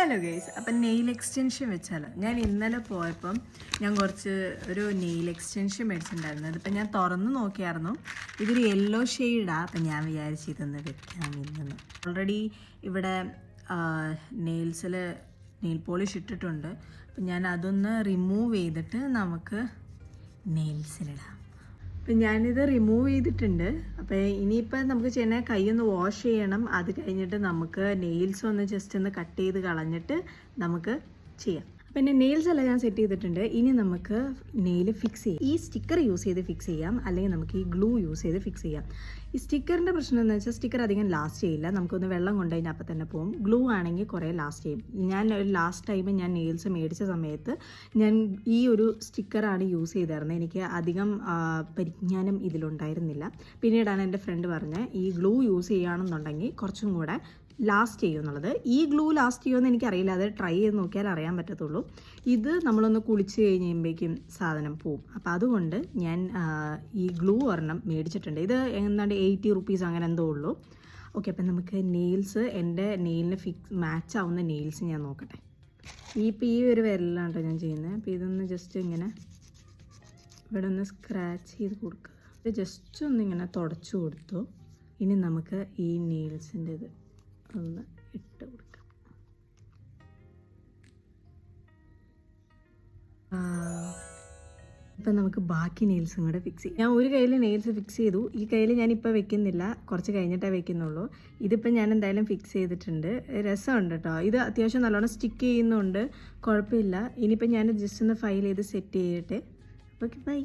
Hello guys, അപ്പം nail extension വെച്ചാലോ. ഞാൻ ഇന്നലെ പോയപ്പം ഞാൻ ഒരു നെയിൽ എക്സ്റ്റൻഷൻ മേടിച്ചിട്ടുണ്ടായിരുന്നു. അതിപ്പോൾ ഞാൻ തുറന്ന് നോക്കിയായിരുന്നു. ഇതൊരു യെല്ലോ ഷെയ്ഡാണ്. അപ്പം ഞാൻ വിചാരിച്ചു ഇതൊന്ന് വെക്കാം ഇന്ന്. ഓൾറെഡി ഇവിടെ നെയിൽസിൽ നെയിൽ പോളിഷ് ഇട്ടിട്ടുണ്ട്. അപ്പം ഞാൻ അതൊന്ന് റിമൂവ് ചെയ്തിട്ട് നമുക്ക് നെയിൽസിലിടാം. അപ്പം ഞാനിത് റിമൂവ് ചെയ്തിട്ടുണ്ട്. അപ്പോൾ ഇനിയിപ്പോൾ നമുക്ക് ചെയ്യണ കൈയൊന്ന് വാഷ് ചെയ്യണം. അത് കഴിഞ്ഞിട്ട് നമുക്ക് നെയിൽസ് ഒന്ന് ജസ്റ്റ് ഒന്ന് കട്ട് ചെയ്ത് കളഞ്ഞിട്ട് നമുക്ക് ചെയ്യാം. പിന്നെ നെയിൽസ് എല്ലാം ഞാൻ സെറ്റ് ചെയ്തിട്ടുണ്ട്. ഇനി നമുക്ക് നെയിൽ ഫിക്സ് ചെയ്യാം. ഈ സ്റ്റിക്കർ യൂസ് ചെയ്ത് ഫിക്സ് ചെയ്യാം, അല്ലെങ്കിൽ നമുക്ക് ഈ ഗ്ലൂ യൂസ് ചെയ്ത് ഫിക്സ് ചെയ്യാം. ഈ സ്റ്റിക്കറിൻ്റെ പ്രശ്നം എന്ന് വെച്ചാൽ സ്റ്റിക്കർ അധികം ലാസ്റ്റ് ചെയ്യില്ല. നമുക്കൊന്ന് വെള്ളം കൊണ്ട് കഴിഞ്ഞാൽ അപ്പം തന്നെ പോകും. ഗ്ലൂ ആണെങ്കിൽ കുറേ ലാസ്റ്റ് ചെയ്യും. ഞാൻ ഒരു ലാസ്റ്റ് ടൈം ഞാൻ നെയിൽസ് മേടിച്ച സമയത്ത് ഞാൻ ഈ ഒരു സ്റ്റിക്കറാണ് യൂസ് ചെയ്തിരുന്നത്. എനിക്ക് അധികം പരിജ്ഞാനം ഇതിലുണ്ടായിരുന്നില്ല. പിന്നീടാണ് എൻ്റെ ഫ്രണ്ട് പറഞ്ഞത് ഈ ഗ്ലൂ യൂസ് ചെയ്യുകയാണെന്നുണ്ടെങ്കിൽ കുറച്ചും കൂടെ ലാസ്റ്റ് ചെയ്യുമെന്നുള്ളത്. ഈ ഗ്ലൂ ലാസ്റ്റ് ചെയ്യുമെന്ന് എനിക്കറിയില്ല. അത് ട്രൈ ചെയ്ത് നോക്കിയാൽ അറിയാൻ പറ്റത്തുള്ളൂ. ഇത് നമ്മളൊന്ന് കുളിച്ച് കഴിയുമ്പോഴേക്കും സാധനം പോവും. അപ്പോൾ അതുകൊണ്ട് ഞാൻ ഈ ഗ്ലൂ ഒരെണ്ണം മേടിച്ചിട്ടുണ്ട്. ഇത് എന്താണ്ട് 80 റുപ്പീസ് അങ്ങനെ എന്തോ ഉള്ളൂ. ഓക്കെ, അപ്പം നമുക്ക് നെയിൽസ്, എൻ്റെ നെയിലിന് മാച്ച് ആവുന്ന നെയിൽസ് ഞാൻ നോക്കട്ടെ. ഇപ്പോൾ ഈ ഒരു വിരലാണ് കേട്ടോ ഞാൻ ചെയ്യുന്നത്. അപ്പോൾ ഇതൊന്ന് ജസ്റ്റ് ഇങ്ങനെ ഇവിടെ ഒന്ന് സ്ക്രാച്ച് ചെയ്ത് കൊടുക്കുക. ഇത് ജസ്റ്റ് ഒന്നിങ്ങനെ തുടച്ചു കൊടുത്തു. ഇനി നമുക്ക് ഈ നെയിൽസിൻ്റെ ഇത് ഒന്ന് ഇട്ട് കൊടുക്കാം. ഇപ്പം നമുക്ക് ബാക്കി നെയിൽസും കൂടെ ഫിക്സ് ചെയ്യാം. ഞാൻ ഒരു കയ്യിൽ നെയിൽസ് ഫിക്സ് ചെയ്തു. ഈ കയ്യിൽ ഞാനിപ്പോൾ വെക്കുന്നില്ല, കുറച്ച് കഴിഞ്ഞിട്ടേ വെക്കുന്നുള്ളൂ. ഇതിപ്പോൾ ഞാൻ എന്തായാലും ഫിക്സ് ചെയ്തിട്ടുണ്ട്. രസമുണ്ട് കേട്ടോ. ഇത് അത്യാവശ്യം നല്ലോണം സ്റ്റിക്ക് ചെയ്യുന്നുണ്ട്, കുഴപ്പമില്ല. ഇനിയിപ്പോൾ ഞാൻ ജസ്റ്റ് ഒന്ന് ഫയൽ ചെയ്ത് സെറ്റ് ചെയ്യട്ടെ. Okay, by.